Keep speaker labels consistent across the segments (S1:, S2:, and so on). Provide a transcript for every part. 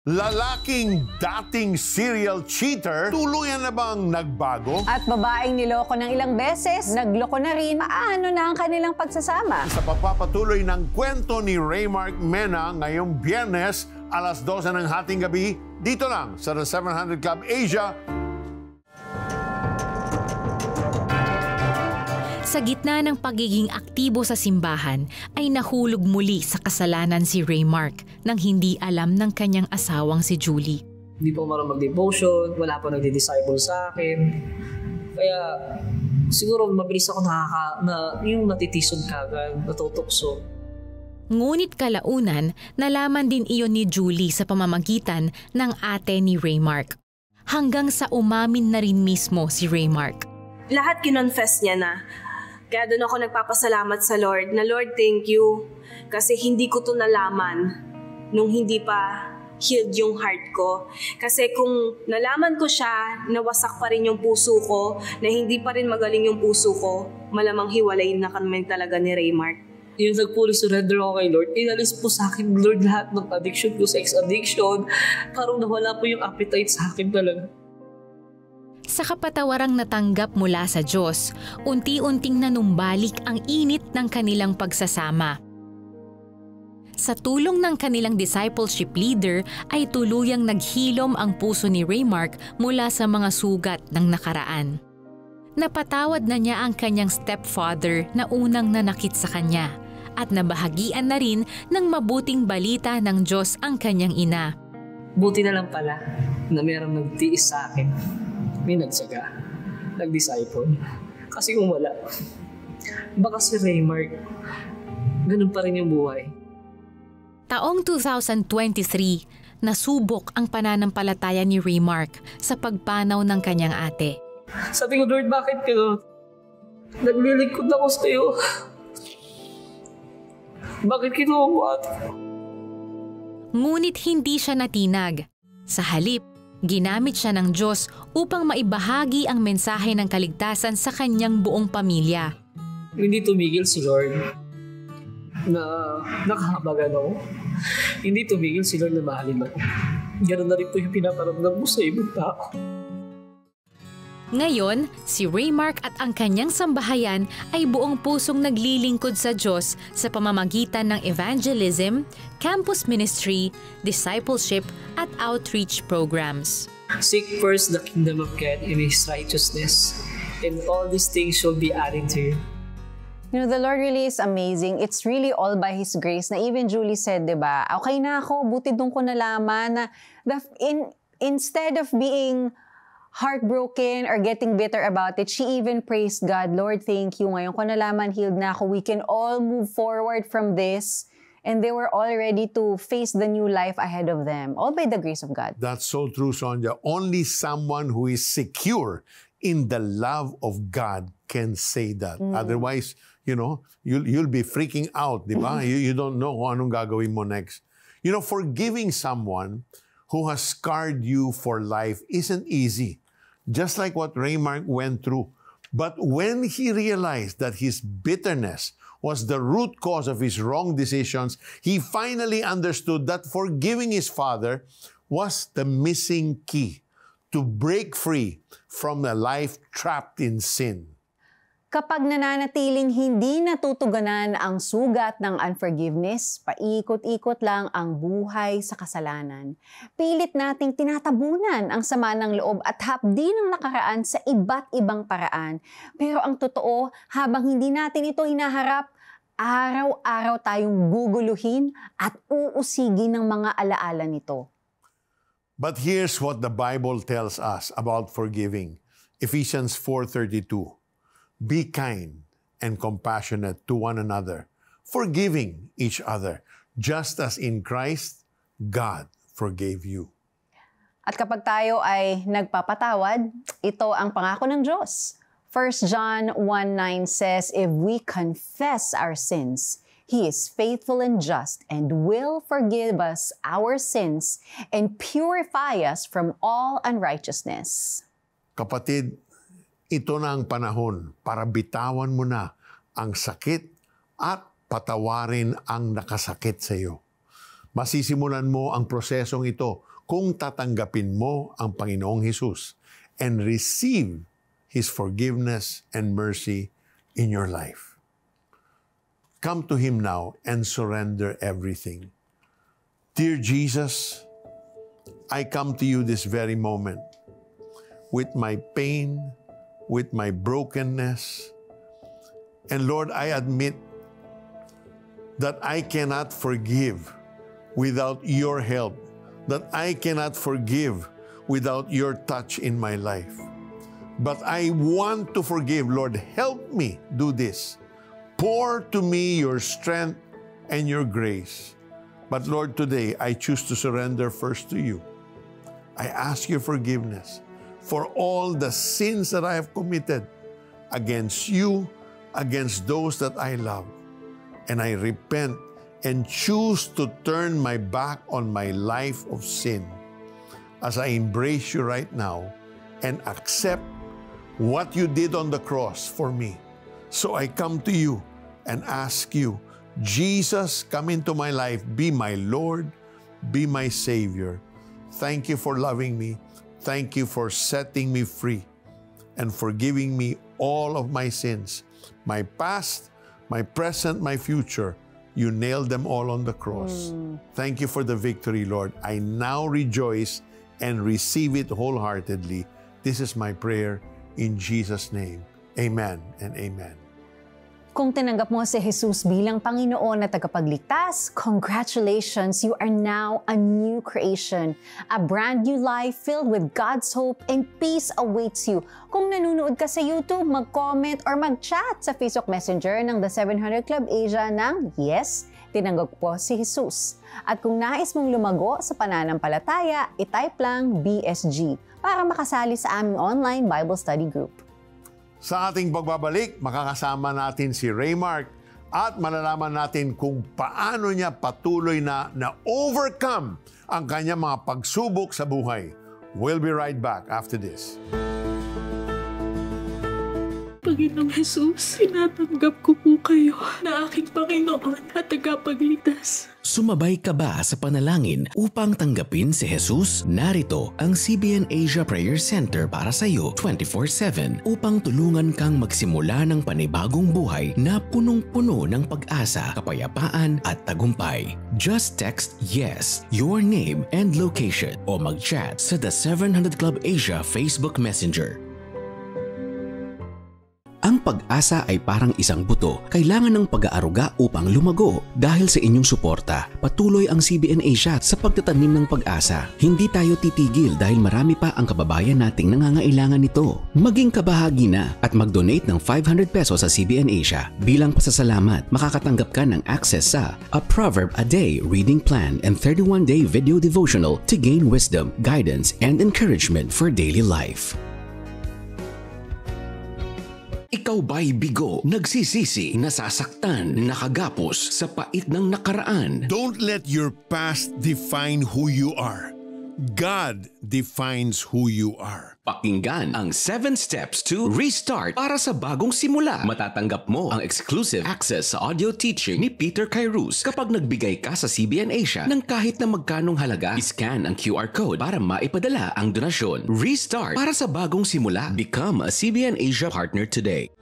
S1: Lalaking dating serial cheater, tuluyan na bang nagbago?
S2: At babaeng niloko ng ilang beses, nagloko na rin. Paano na ang kanilang pagsasama?
S1: Sa pagpapatuloy ng kwento ni Raymark Mena ngayong Biyernes, alas 12 ng hating gabi, dito lang sa The 700 Club Asia.
S3: Sa gitna ng pagiging aktibo sa simbahan, ay nahulog muli sa kasalanan si Raymark nang hindi alam ng kanyang asawang si Julie.
S4: Hindi pa marunong mag-devotion, wala pa nagdi-disciple sa akin. Kaya siguro mabilis ako yung natitisod kagad, natutukso.
S3: Ngunit kalaunan, nalaman din iyon ni Julie sa pamamagitan ng ate ni Raymark. Hanggang sa umamin na rin mismo si Raymark.
S5: Lahat kinonfess niya na. Kaya doon ako nagpapasalamat sa Lord na Lord, thank you. Kasi hindi ko to nalaman nung hindi pa healed yung heart ko. Kasi kung nalaman ko siya, nawasak pa rin yung puso ko, na hindi pa rin magaling yung puso ko, malamang hiwalayin na kami talaga ni Raymark.
S4: Yung nagpuli surrender ako kay Lord, inalis po sa akin, Lord, lahat ng addiction ko, sex addiction. Parang nawala po yung appetite sa akin talaga.
S3: Sa kapatawarang natanggap mula sa Diyos, unti-unting nanumbalik ang init ng kanilang pagsasama. Sa tulong ng kanilang discipleship leader ay tuluyang naghilom ang puso ni Raymark mula sa mga sugat ng nakaraan. Napatawad na niya ang kanyang stepfather na unang nanakit sa kanya at nabahagian na rin ng mabuting balita ng Diyos ang kanyang ina.
S4: Buti na lang pala na mayroong nagtiis sa akin. May nagsaga, nag-disciple. Kasi kung wala, baka si Raymark, ganun pa rin yung buhay.
S3: Taong 2023, nasubok ang pananampalataya ni Raymark sa pagpanaw ng kanyang ate.
S4: Sabi ko, Lord, bakit ka? Naglilingkod ako sa iyo. Bakit kinuha mo ate?
S3: Ngunit hindi siya natinag. Sa halip, ginamit siya ng Diyos upang maibahagi ang mensahe ng kaligtasan sa kanyang buong pamilya.
S4: Hindi tumigil si Lord na nakahabagan ako. Hindi tumigil si Lord na mahalin ako. Ganun na rin po yung pinaparamdam mo sa ibang tao.
S3: Ngayon, si Raymark at ang kanyang sambahayan ay buong pusong naglilingkod sa Diyos sa pamamagitan ng evangelism, campus ministry, discipleship at outreach programs.
S4: Seek first the kingdom of God and His righteousness, and all these things shall be added to you.
S2: You know, the Lord really is amazing. It's really all by His grace. Na even Julie said, diba, okay na ako, buti doon ko nalaman na instead of being heartbroken or getting bitter about it, she even praised God. Lord, thank you. Ngayon ko nalaman, healed na ako. We can all move forward from this. And they were all ready to face the new life ahead of them, all by the grace of God.
S1: That's so true, Sonja. Only someone who is secure in the love of God can say that. Otherwise, you know, you'll be freaking out, di ba? You don't know kung anong gagawin mo next. You know, forgiving someone who has scarred you for life isn't easy. Just like what Raymark went through. But when he realized that his bitterness was the root cause of his wrong decisions, he finally understood that forgiving his father was the missing key to break free from a life trapped in sin.
S2: Kapag nananatiling hindi natutugunan ang sugat ng unforgiveness, paikot-ikot lang ang buhay sa kasalanan. Pilit nating tinatabunan ang sama ng loob at hapdi ng nakaraan sa iba't ibang paraan. Pero ang totoo, habang hindi natin ito hinaharap, araw-araw tayong guguluhin at uusigin ng mga alaala nito.
S1: But here's what the Bible tells us about forgiving. Ephesians 4:32. Be kind and compassionate to one another, forgiving each other, just as in Christ, God forgave you.
S2: At kapag tayo ay nagpapatawad, ito ang pangako ng Diyos. 1 John 1:9 says, if we confess our sins, He is faithful and just and will forgive us our sins and purify us from all unrighteousness.
S1: Kapatid, ito na ang panahon para bitawan mo na ang sakit at patawarin ang nakasakit sa iyo. Masisimulan mo ang prosesong ito kung tatanggapin mo ang Panginoong Hesus and receive His forgiveness and mercy in your life. Come to Him now and surrender everything. Dear Jesus, I come to you this very moment with my pain, with my brokenness. And Lord, I admit that I cannot forgive without your help, that I cannot forgive without your touch in my life. But I want to forgive. Lord, help me do this. Pour to me your strength and your grace. But Lord, today I choose to surrender first to you. I ask your forgiveness for all the sins that I have committed against you, against those that I love. And I repent and choose to turn my back on my life of sin as I embrace you right now and accept what you did on the cross for me. So I come to you and ask you, Jesus, come into my life, be my Lord, be my Savior. Thank you for loving me. Thank you for setting me free and forgiving me all of my sins, my past, my present, my future. You nailed them all on the cross. Thank you for the victory, Lord. I now rejoice and receive it wholeheartedly. This is my prayer in Jesus' name. Amen and amen.
S2: Kung tinanggap mo si Jesus bilang Panginoon at tagapagligtas, congratulations! You are now a new creation. A brand new life filled with God's hope and peace awaits you. Kung nanonood ka sa YouTube, mag-comment or mag-chat sa Facebook Messenger ng The 700 Club Asia ng Yes, tinanggap po si Jesus. At kung nais mong lumago sa pananampalataya, itype lang BSG para makasali sa aming online Bible Study Group.
S1: Sa ating pagbabalik, makakasama natin si Raymark at malalaman natin kung paano niya patuloy na overcome ang kanyang mga pagsubok sa buhay. We'll be right back after this.
S6: Panginoong Jesus, tinatanggap ko po kayo na aking Panginoon at tagapagligtas.
S7: Sumabay ka ba sa panalangin upang tanggapin si Jesus? Narito ang CBN Asia Prayer Center para sa iyo 24/7 upang tulungan kang magsimula ng panibagong buhay na punong-puno ng pag-asa, kapayapaan at tagumpay. Just text YES, your name and location o mag-chat sa The 700 Club Asia Facebook Messenger. Ang pag-asa ay parang isang buto. Kailangan ng pag-aaruga upang lumago. Dahil sa inyong suporta, patuloy ang CBN Asia sa pagtatanim ng pag-asa. Hindi tayo titigil dahil marami pa ang kababayan nating nangangailangan nito. Maging kabahagi na at mag-donate ng 500 pesos sa CBN Asia. Bilang pasasalamat, makakatanggap ka ng access sa A Proverb a Day Reading Plan and 31-day video devotional to gain wisdom, guidance, and encouragement for daily life. Ikaw ba'y bigo, nagsisisi, nasasaktan, nakagapos sa pait ng nakaraan?
S1: Don't let your past define who you are. God defines who you are.
S7: Pakinggan ang 7 Steps to Restart para sa bagong simula. Matatanggap mo ang exclusive access sa audio teaching ni Peter Kairos kapag nagbigay ka sa CBN Asia ng kahit na magkanong halaga. Iscan ang QR code para maipadala ang donasyon. Restart para sa bagong simula. Become a CBN Asia partner today.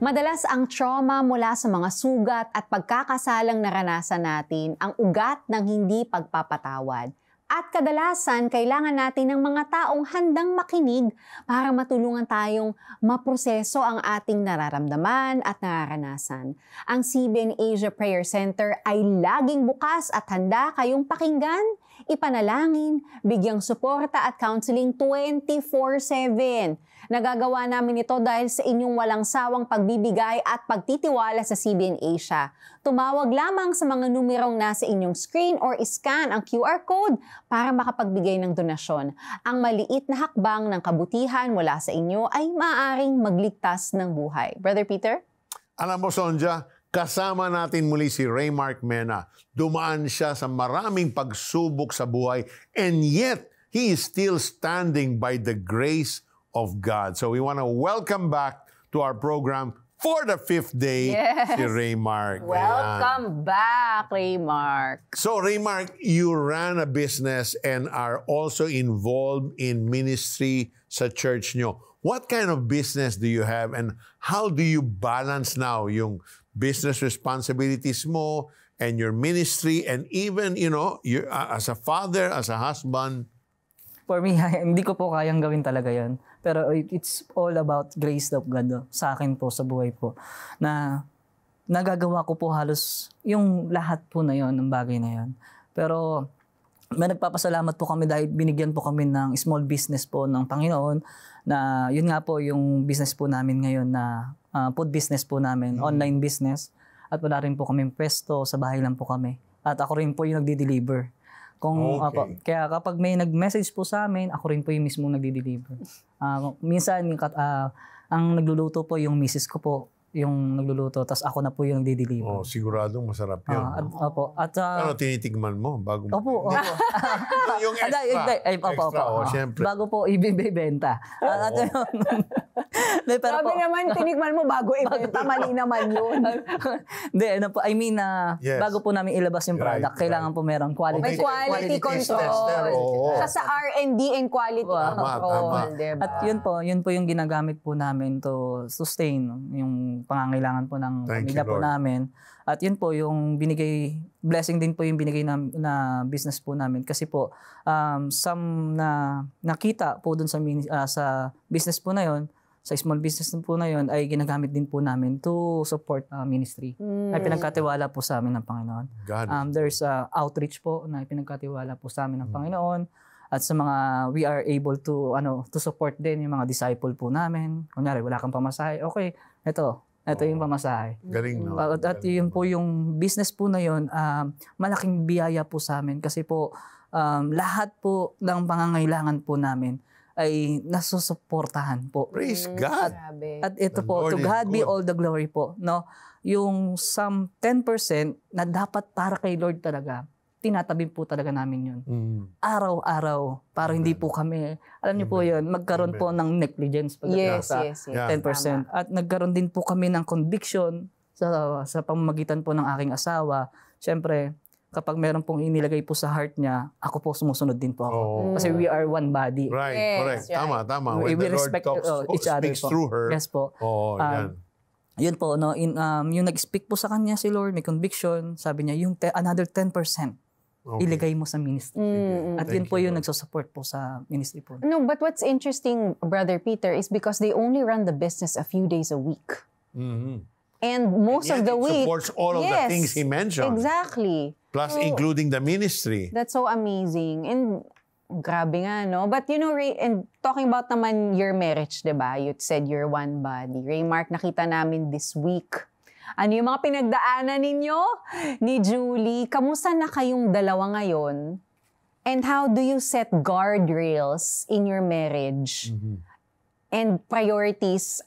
S2: Madalas ang trauma mula sa mga sugat at pagkakasalang naranasan natin ang ugat ng hindi pagpapatawad. At kadalasan, kailangan natin ng mga taong handang makinig para matulungan tayong maproseso ang ating nararamdaman at nararanasan. Ang CBN Asia Prayer Center ay laging bukas at handa kayong pakinggan, ipanalangin, bigyang suporta at counseling 24/7. Nagagawa namin ito dahil sa inyong walang sawang pagbibigay at pagtitiwala sa CBN Asia. Tumawag lamang sa mga numerong nasa inyong screen or iscan ang QR code para makapagbigay ng donasyon. Ang maliit na hakbang ng kabutihan mula sa inyo ay maaaring magligtas ng buhay. Brother Peter?
S1: Alam mo, Sonja, kasama natin muli si Raymark Mena. Dumaan siya sa maraming pagsubok sa buhay and yet he is still standing by the grace of God. So we want to welcome back to our program for the 5th day,
S2: Yes.
S1: si Raymark. Ayan.
S2: Welcome back, Raymark.
S1: So, Raymark, you run a business and are also involved in ministry sa church nyo. What kind of business do you have and how do you balance now yung business responsibilities mo and your ministry and even, as a father, as a husband?
S4: For me, hindi ko po kayang gawin talaga yon. Pero it's all about grace of God sa akin po, sa buhay po. Na nagagawa ko po halos yung lahat po na yon, ng bagay na yon. Pero may nagpapasalamat po kami dahil binigyan po kami ng small business po ng Panginoon na yun nga po yung business po namin ngayon na food business po namin, online business. At wala rin po kami pwesto, sa bahay lang po kami. At ako rin po yung nagdi-deliver. Kaya kapag may nag-message po sa amin, ako rin po yung mismo nagdi-deliver. Minsan, ang nagluluto po yung misis ko po, yung nagluluto, tapos ako na po yung nagdi-deliver.
S1: Siguradong masarap yun. Ano tinitigman mo bago mo?
S4: Opo.
S1: Yung extra. Siyempre.
S4: Bago po ibibenta.
S2: Sabi naman, tinikman mo bago ibenta. Mali naman yun.
S1: Yes.
S4: Bago po namin ilabas yung product, kailangan po merong quality.
S2: May quality control. Sa R&D and quality control.
S4: Diba? At yun po yung ginagamit po namin to sustain yung pangangailangan po ng pamilya po namin. At yun po yung blessing din po yung binigay na business po namin. Kasi po, some na nakita po dun sa business po na yun, sa small business po na yun, ay ginagamit din po namin to support ministry. Ay pinagkatiwala po sa amin ng Panginoon. There's outreach po na pinagkatiwala po sa amin ng Panginoon. At sa mga, we are able to support din yung mga disciple po namin. Kunyari, wala kang pamasahe. Okay, ito yung pamasahe.
S1: Galing, no?
S4: At yun po yung business po na yun, malaking biyaya po sa amin. Kasi po, lahat po ng pangangailangan po namin ay nasusuportahan po.
S1: Praise God!
S4: At ito po, to God be all the glory po. No? Yung some 10% na dapat para kay Lord talaga, tinatabi po talaga namin yun. Araw-araw. Para hindi po kami, alam niyo po yun, magkaroon po ng negligence.
S2: Yes.
S4: 10%. Tama. At nagkaroon din po kami ng conviction sa pamamagitan po ng aking asawa. Siyempre, kapag meron pong inilagay po sa heart niya, ako po sumusunod din po ako. Kasi we are one body.
S1: Right, correct.
S2: Right.
S1: Tama. When
S4: We
S1: the Lord
S4: respect each other
S1: speaks
S4: po.
S1: through her.
S4: Yes po.
S1: Yan.
S4: Yun po, yung nag-speak po sa kanya si Lord, may conviction, sabi niya, yung another 10%. Iligay mo sa ministry. At yun po yung nagsusupport po sa ministry po.
S2: No, but what's interesting, Brother Peter, is because they only run the business a few days a week. And most of the week...
S1: supports all of the things he mentioned.
S2: Exactly.
S1: Plus including the ministry.
S2: That's so amazing. And grabe nga, no? But Ray, and talking about naman your marriage, diba? You said you're one body. Raymark, nakita namin this week. Ano yung mga pinagdaanan ninyo ni Julie? Kamusta na kayong dalawa ngayon? And how do you set guardrails in your marriage? And priorities,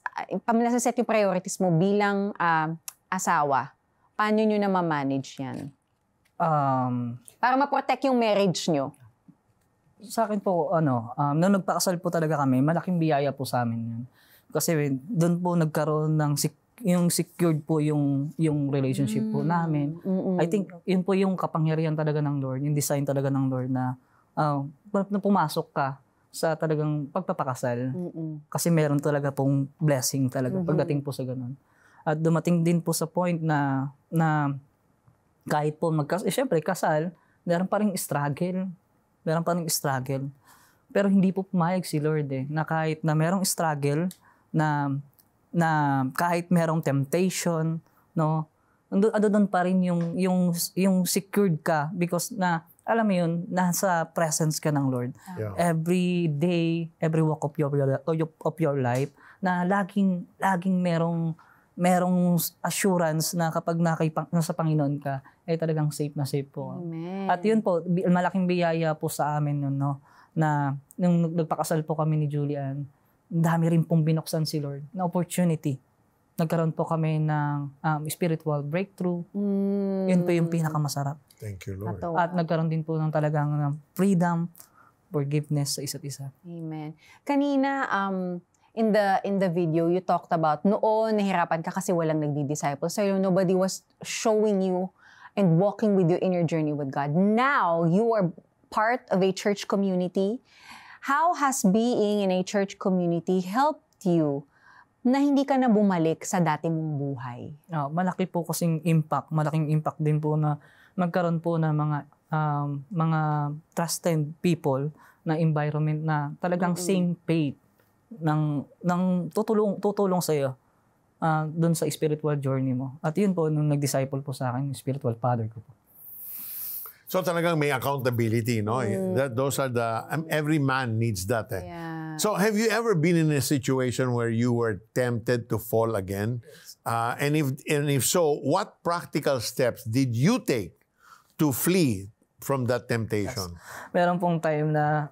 S2: set yung priorities mo bilang asawa. Paano nyo na ma-manage yan? Para ma-protect yung marriage nyo.
S4: Sa akin po, nung nagpakasal po talaga kami, malaking biyaya po sa amin yun. Kasi doon po nagkaroon ng yung secured po yung relationship po namin. I think yun po yung kapangyarihan talaga ng Lord, yung design talaga ng Lord na pumasok ka sa talagang pagpapakasal. Kasi meron talaga pong blessing talaga pagdating po sa ganun. At dumating din po sa point na kahit po siyempre kasal, meron pa rin struggle. Pero hindi po pumayag si Lord na kahit na merong struggle, na kahit merong temptation, no, doon pa rin yung secured ka because na alam mo yun, nasa presence ka ng Lord. Every day, every walk of your life, na laging merong assurance na kapag nasa Panginoon ka, talagang safe na safe po.
S2: Amen.
S4: At yun po, malaking biyaya po sa amin yun, no, na nung nagpakasal po kami ni Julian, dami rin pong binuksan si Lord na opportunity. Nagkaroon po kami ng spiritual breakthrough. Yun po yung pinakamasarap.
S1: Thank you, Lord.
S4: At nagkaroon din po ng talagang freedom, forgiveness sa isa't isa.
S2: Amen. Kanina, in the video, you talked about noon nahirapan ka kasi walang nagdi-disciple. So nobody was showing you and walking with you in your journey with God. Now, you are part of a church community. How has being in a church community helped you na hindi ka na bumalik sa dati mong buhay?
S4: Malaki po kasing impact. Malaking impact din po na magkaroon po ng mga trusted people na environment na talagang same faith ng tutulong sa iyo doon sa spiritual journey mo. At yun po, nung nag-disciple po sa akin, yung spiritual father ko po.
S1: So talagang may accountability, no? Those are every man needs that.
S2: Yeah.
S1: So have you ever been in a situation where you were tempted to fall again? And if so, what practical steps did you take to flee from that temptation?
S4: Yes. Meron pong time na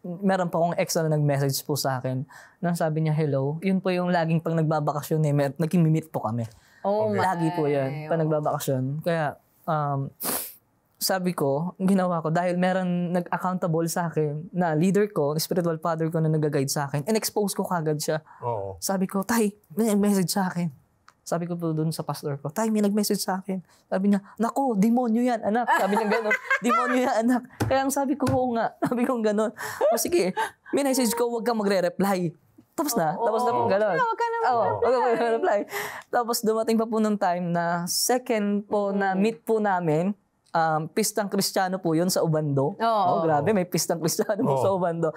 S4: meron po akong ex na nag-message po sa akin nang sabi niya, hello. Yun po yung laging pag nagbabakasyon, nagkimimit po kami. Lagi po yan, pag nagbabakasyon. Kaya, sabi ko, ginawa ko, dahil meron nag-accountable sa akin na leader ko, spiritual father ko na nag-guide sa akin, and-expose ko kagad siya. Sabi ko, Tay, may nag-message sa akin. Sabi ko po dun sa pastor ko, Tay, may nag-message sa akin. Sabi niya, naku, demonyo yan, anak. Sabi niya gano'n, demonyo yan, anak. Kaya ang sabi ko, oo nga. Sabi ko gano'n. Sige, may message ko, huwag kang magre-reply. Tapos na po gano'n.
S2: Huwag ka naman
S4: huwag kang magre-reply. Tapos dumating pa po nung time na second po na meet po namin, pistang Kristiyano po yun sa Ubando. Grabe, may pistang Kristiyano po sa Ubando.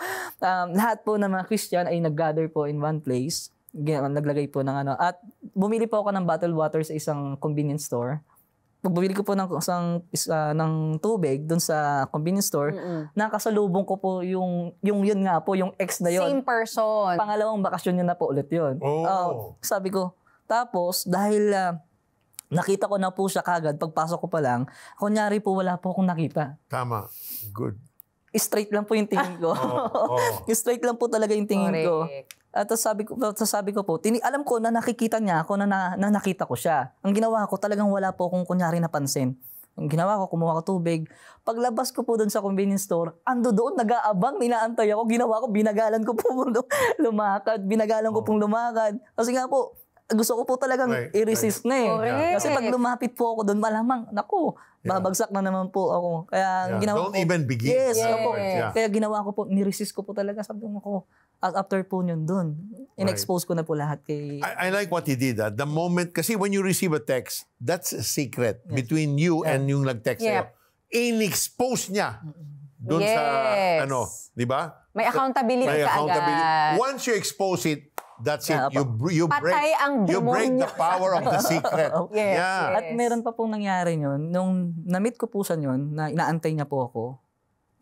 S4: Lahat po ng mga Christian ay nag-gather po in one place. Naglagay po ng at bumili po ako ng bottled water sa isang convenience store. Pag bumili ko po ng tubig doon sa convenience store, nakasalubong ko po yung yun nga po, yung ex na yun.
S2: Same person.
S4: Pangalawang bakasyon niya na po ulit yun. Sabi ko, tapos dahil nakita ko na po siya kagad, pagpasok ko pa lang, kunyari po wala po akong nakita.
S1: Tama. Good.
S4: Straight lang po yung tingin ko. Straight lang po talaga yung tingin ko. At sabi ko po, alam ko na nakikita niya ako na nakita ko siya. Ang ginawa ko, talagang wala po akong kunyari napansin. Ang ginawa ko, kumuha ko tubig. Paglabas ko po doon sa convenience store, ando doon, nag-aabang, ninaantay ako. Ginawa ko, binagalan ko po lumakad. Binagalan ko pong lumakad. Kasi nga po, gusto ko po talagang i-resist na eh. Kasi pag lumapit po ako doon, malamang, naku, babagsak na naman po ako. Kaya ginawa ko.
S1: Don't even begin.
S4: Yes. Kaya ginawa ko po, niresist ko po talaga. Sabi ko, at after po yun doon, in-expose ko na po lahat kay...
S1: I like what he did. The moment, kasi when you receive a text, that's a secret between you and yung nag-text sa'yo. In-expose niya doon sa, di ba?
S2: May accountability ka agad.
S1: Once you expose it, that's it. You
S2: break
S1: the power of the secret.
S4: At meron pa pong nangyari yun. Nung na-meet ko po siya yun, na inaantay niya po ako,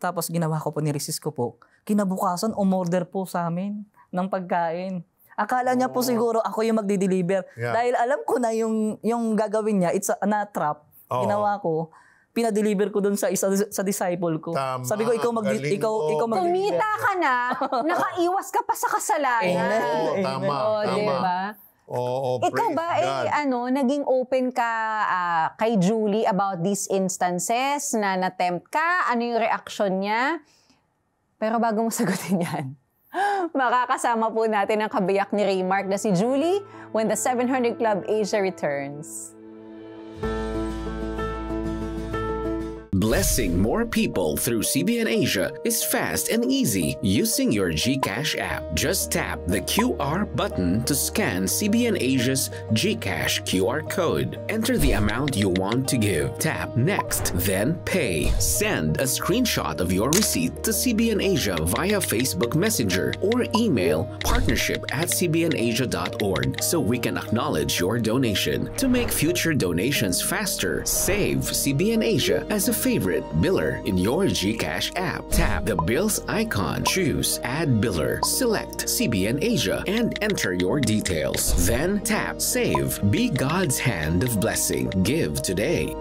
S4: tapos ginawa ko po, niresist ko po, kinabukasan, umorder po sa amin ng pagkain. Akala niya po siguro ako yung magdi-deliver. Dahil alam ko na yung gagawin niya, it's a trap. Ginawa ko, pinadeliver ko doon sa disciple ko.
S1: Tama,
S4: sabi ko, ikaw mag-deliver.
S2: Kumita ka na, nakaiwas ka pa sa kasalanan.
S1: Tama.
S2: Diba? Ikaw ba, naging open ka kay Julie about these instances na na-tempt ka? Ano yung reaction niya? Pero bago mo sagutin yan, makakasama po natin ang kabiyak ni Raymark na si Julie when the 700 Club Asia returns.
S7: Blessing more people through CBN Asia is fast and easy using your GCash app. Just tap the QR button to scan CBN Asia's GCash QR code. Enter the amount you want to give. Tap Next, then Pay. Send a screenshot of your receipt to CBN Asia via Facebook Messenger or email partnership@cbnasia.org so we can acknowledge your donation. To make future donations faster, save CBN Asia as a favorite biller in your GCash app. Tap the bills icon, choose Add Biller, select CBN Asia, and enter your details. Then tap Save. Be God's hand of blessing. Give today.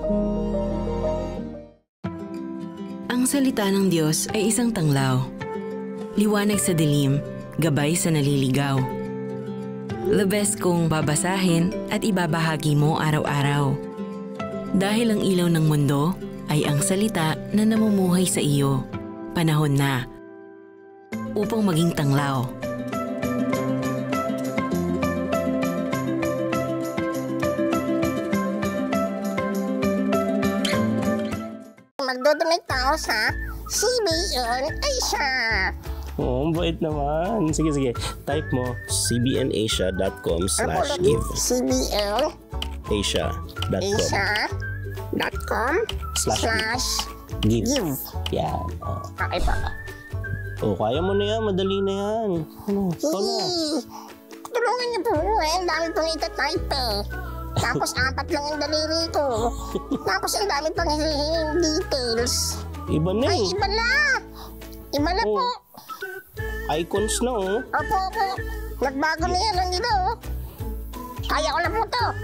S8: Ang salita ng Diyos ay isang tanglaw. Liwanag sa dilim, gabay sa naliligaw. The best kung babasahin at ibabahagi mo araw-araw. Dahil ang ilaw ng mundo ay ang salita na namumuhay sa iyo. Panahon na upang maging tanglaw.
S9: magdodonate ako sa CBN Asia.
S10: Oo, bait naman. Sige. Type mo cbnasia.com/give.
S9: CBN
S10: Asia.com/give. Yan.
S9: Okay pa.
S10: Kaya mo na yan. Madali na yan. Ito na.
S9: Tulungan niyo po. Ang dami pong itatype eh. Tapos 4 lang ang daliri ko. Tapos ang dami pang hihinging details.
S10: Iba na eh.
S9: Ay, iba na. Iba na po.
S10: Icons na
S9: Opo. Nagbago na yan ang ito. Kaya ko na po to.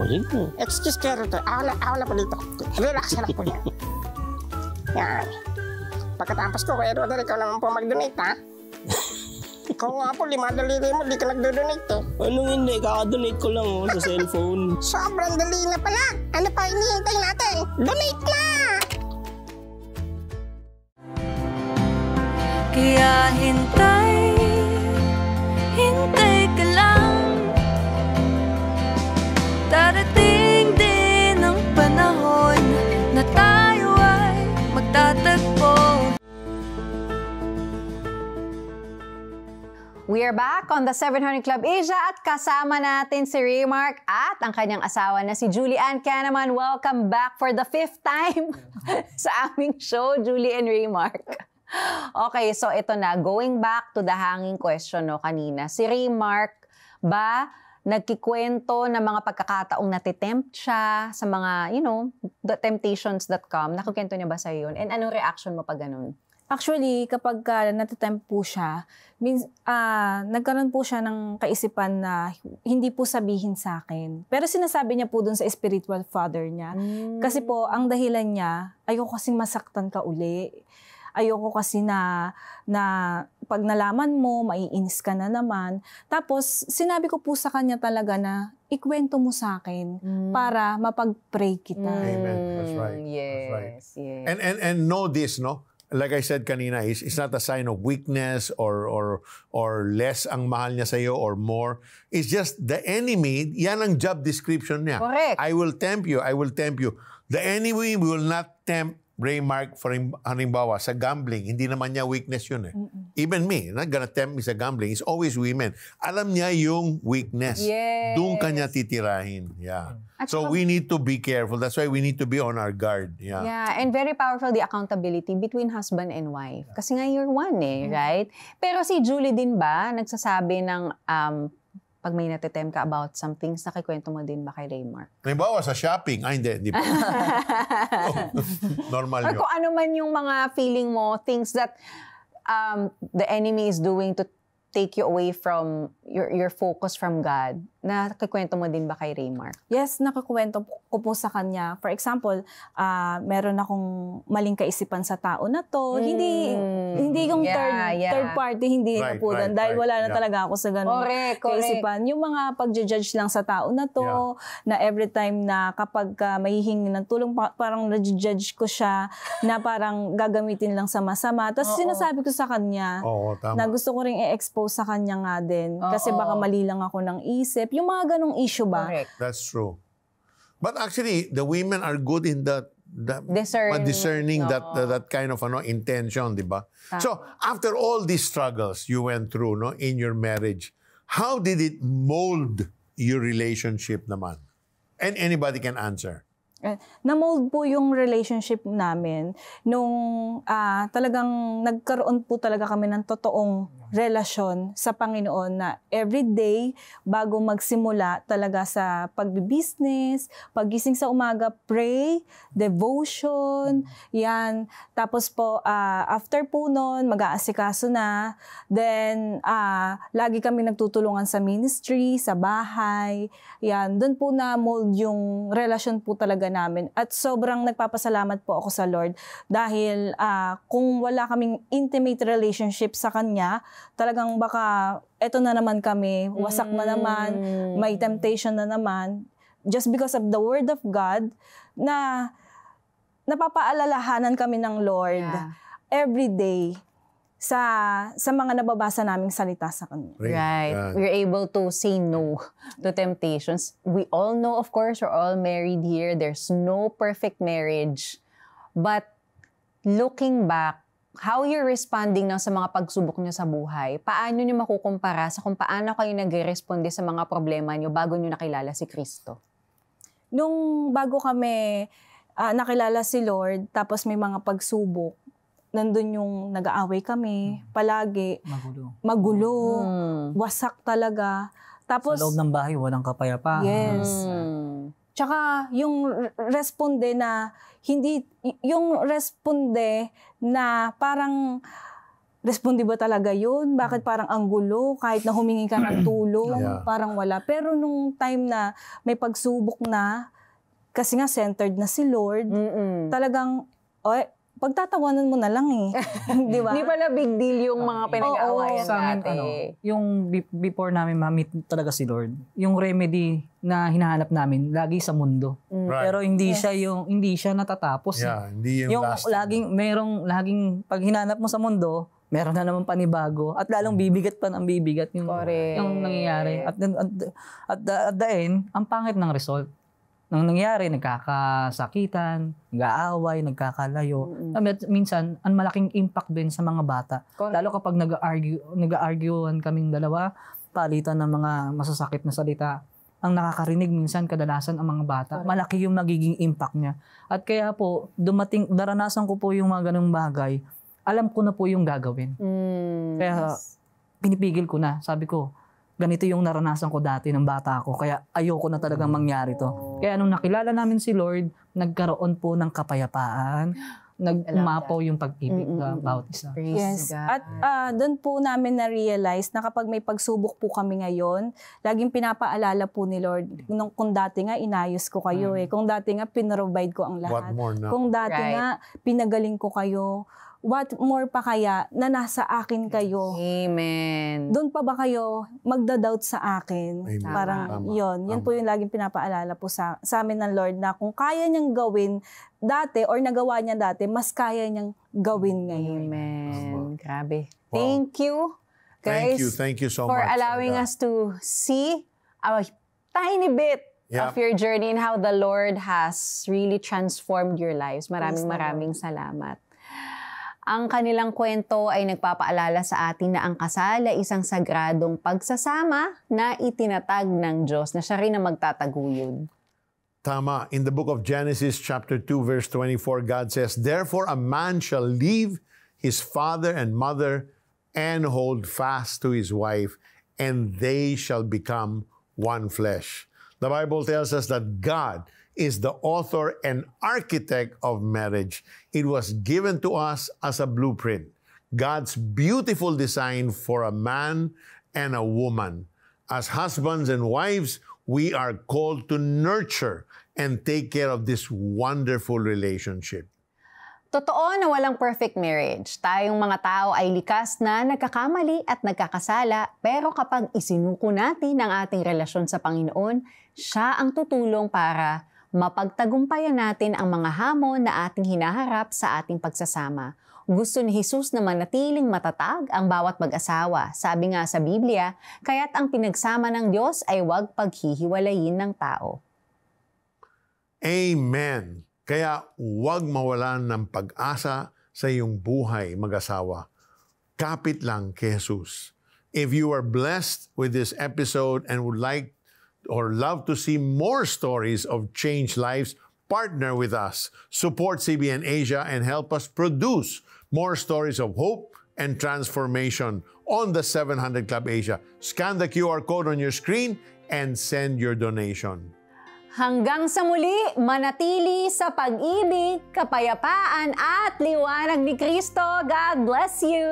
S10: Sige.
S9: Excuse kero to. Ako na po dito. Relax na po yan. Yan. Pagkatapos ko, Kuya Rodel, ikaw naman po mag-donate, ha? Ikaw nga po, 5 daliri mo, di ka nag-donate eh.
S10: Anong hindi? Kaka-donate ko lang sa cellphone.
S9: Sobrang dali na pala. Ano pa hinihintay natin? Donate na!
S11: Kaya hintay ka lang. Darating din ang panahon na tayo ay magtatagpo.
S2: We are back on the 700 Club Asia at kasama natin si Raymark at ang kanyang asawa na si Julie Ann. Kaya naman, welcome back for the 5th time sa aming show, Julie and Raymark. Okay, so ito na. Going back to the hanging question kanina. Si Raymark ba nagkikwento ng mga pagkakataong natitempt siya sa mga, temptations.com? Nakikwento niya ba sa'yo yun? And anong reaction mo pag ganun?
S12: Actually, kapag natitempt po siya, nagkaroon po siya ng kaisipan na hindi po sabihin sa akin. Pero sinasabi niya po dun sa spiritual father niya. Kasi po, ang dahilan niya, ayoko kasing masaktan ka uli. Ayoko kasi na pag nalaman mo, maiinis ka na naman. Tapos, sinabi ko po sa kanya talaga na ikwento mo sa akin para mapag-pray kita.
S1: Amen. That's right.
S2: Yes.
S1: And know this, no? Like I said kanina, it's not a sign of weakness or less ang mahal niya sa'yo or more. It's just the enemy, yan ang job description niya.
S2: Correct.
S1: I will tempt you. The enemy will not tempt Raymark, for halimbawa, sa gambling. Hindi naman niya weakness yun eh. Even me, not gonna tempt me sa gambling. It's always women. Alam niya yung weakness.
S2: Yes.
S1: Doon kanya titirahin. Yeah. So we need to be careful. That's why we need to be on our guard. Yeah.
S2: And very powerful the accountability between husband and wife. Kasi nga you're one right? Pero si Julie din ba, nagsasabi ng pag may natitempt ka about something, nakikwento mo din ba kay Raymark?
S1: Halimbawa sa shopping, hindi ba? Normal yun.
S2: Or kung ano man yung mga feeling mo, things that the enemy is doing to take you away from your focus from God, nakikwento mo din ba kay Raymark?
S12: Yes, nakikwento ko po sa kanya. For example, meron akong maling kaisipan sa tao na to. Hindi yung third party, hindi na po doon. Dahil wala na talaga ako sa ganun kaisipan. Yung mga pag-judge lang sa tao na to, na every time na kapag mahihingi ng tulong, parang na-judge ko siya, na parang gagamitin lang sa masama. Tapos sinasabi ko sa kanya, na gusto ko ring i-expose sa kanya nga din. Kasi baka mali lang ako ng isip. Yung mga ganong issue ba?
S2: Correct.
S1: That's true. But actually, the women are good in discerning that kind of intention, di ba? So, after all these struggles you went through in your marriage, how did it mold your relationship naman? And anybody can answer.
S12: Na-mold po yung relationship namin nung talagang nagkaroon po talaga kami ng totoong relasyon sa Panginoon na everyday bago magsimula talaga sa pagbi-business, paggising sa umaga, pray, devotion, yan. Tapos po, after po nun, mag-aasikaso na. Then, lagi kami nagtutulungan sa ministry, sa bahay. Yan, doon po na-mold yung relasyon po talaga namin. At sobrang nagpapasalamat po ako sa Lord dahil kung wala kaming intimate relationship sa Kanya, talagang baka eto na naman kami, wasak na naman, may temptation na naman. Just because of the Word of God na napapaalalahanan kami ng Lord every day sa mga nababasa naming salita sa Kanya.
S2: Right. We're able to say no to temptations. We all know, of course, we're all married here. There's no perfect marriage. But looking back, how you're responding na sa mga pagsubok nyo sa buhay, paano nyo makukumpara sa kung paano kayo nag-responde sa mga problema nyo bago nyo nakilala si Kristo?
S12: Nung bago kami nakilala si Lord, tapos may mga pagsubok, nandun yung nag-aaway kami, palagi. Magulo. Wasak talaga. Tapos,
S13: sa loob ng bahay, walang kapayapaan.
S12: Yes. Tsaka yung responde na parang responde ba talaga yun? Bakit parang ang gulo? Kahit na humingi ka ng tulong, parang wala. Pero nung time na may pagsubok na, kasi nga centered na si Lord, talagang, pagtatawanan mo na lang eh. Di ba?
S2: Hindi pala big deal yung mga pinag-aawayan dati.
S13: Yung before namin ma-meet talaga si Lord, yung remedy na hinahanap namin lagi sa mundo. Pero hindi siya natatapos.
S1: Hindi yung
S13: laging pag hinanap mo sa mundo, meron na naman panibago at lalong bibigat pa ng bibigat yung nangyayari. At the end, ang pangit ng result. Nang nangyari, nagkakasakitan, nag-aaway, nagkakalayo. Minsan, ang malaking impact din sa mga bata. Lalo kapag nag-arguean kaming dalawa, palitan ng mga masasakit na salita, ang nakakarinig minsan kadalasan ang mga bata. Malaki yung nagiging impact niya. At kaya po, daranasan ko po yung mga ganung bagay, alam ko na po yung gagawin. Kaya pinipigil ko na. Sabi ko, ganito yung naranasan ko dati ng bata ako. Kaya ayoko na talagang mangyari to. Kaya nung nakilala namin si Lord, nagkaroon po ng kapayapaan. Nag-umapaw yung pag-ibig ng bawat isa.
S12: Yes. At doon po namin na-realize na kapag may pagsubok po kami ngayon, laging pinapaalala po ni Lord, kung dati nga inayos ko kayo kung dati nga pinrovide ko ang lahat. Kung dati nga pinagaling ko kayo, what more pa kaya na nasa akin kayo?
S2: Amen.
S12: Doon pa ba kayo magda-doubt sa akin?
S1: Amen.
S12: Parang yun po yung laging pinapaalala po sa amin ng Lord na kung kaya niyang gawin dati or nagawa niya dati, mas kaya niyang gawin ngayon.
S2: Amen. Grabe. Wow. Thank you, guys.
S1: Thank you so
S2: for
S1: much
S2: allowing us to see a tiny bit of your journey and how the Lord has really transformed your lives. Maraming salamat. Ang kanilang kwento ay nagpapaalala sa atin na ang kasal ay isang sagradong pagsasama na itinatag ng Diyos na siya rin ang magtataguyod.
S1: Tama. In the book of Genesis chapter 2 verse 24, God says, "Therefore a man shall leave his father and mother and hold fast to his wife, and they shall become one flesh." The Bible tells us that God is the author and architect of marriage. It was given to us as a blueprint, God's beautiful design for a man and a woman. As husbands and wives, we are called to nurture and take care of this wonderful relationship.
S2: Totoo na walang perfect marriage. Tayong mga tao ay likas na nagkakamali at nagkakasala, pero kapag isinuko natin ang ating relasyon sa Panginoon, siya ang tutulong para mapagtagumpayan natin ang mga hamon na ating hinaharap sa ating pagsasama. Gusto ni Jesus na manatiling matatag ang bawat mag-asawa. Sabi nga sa Biblia, kaya't ang pinagsama ng Diyos ay huwag paghihiwalayin ng tao.
S1: Amen. Kaya huwag mawalan ng pag-asa sa iyong buhay, mag-asawa. Kapit lang kay Jesus. If you are blessed with this episode and would like or love to see more stories of changed lives, partner with us. Support CBN Asia and help us produce more stories of hope and transformation on the 700 Club Asia. Scan the QR code on your screen and send your donation.
S2: Hanggang sa muli, manatili sa pag-ibig, kapayapaan at liwanag ni Kristo. God bless you!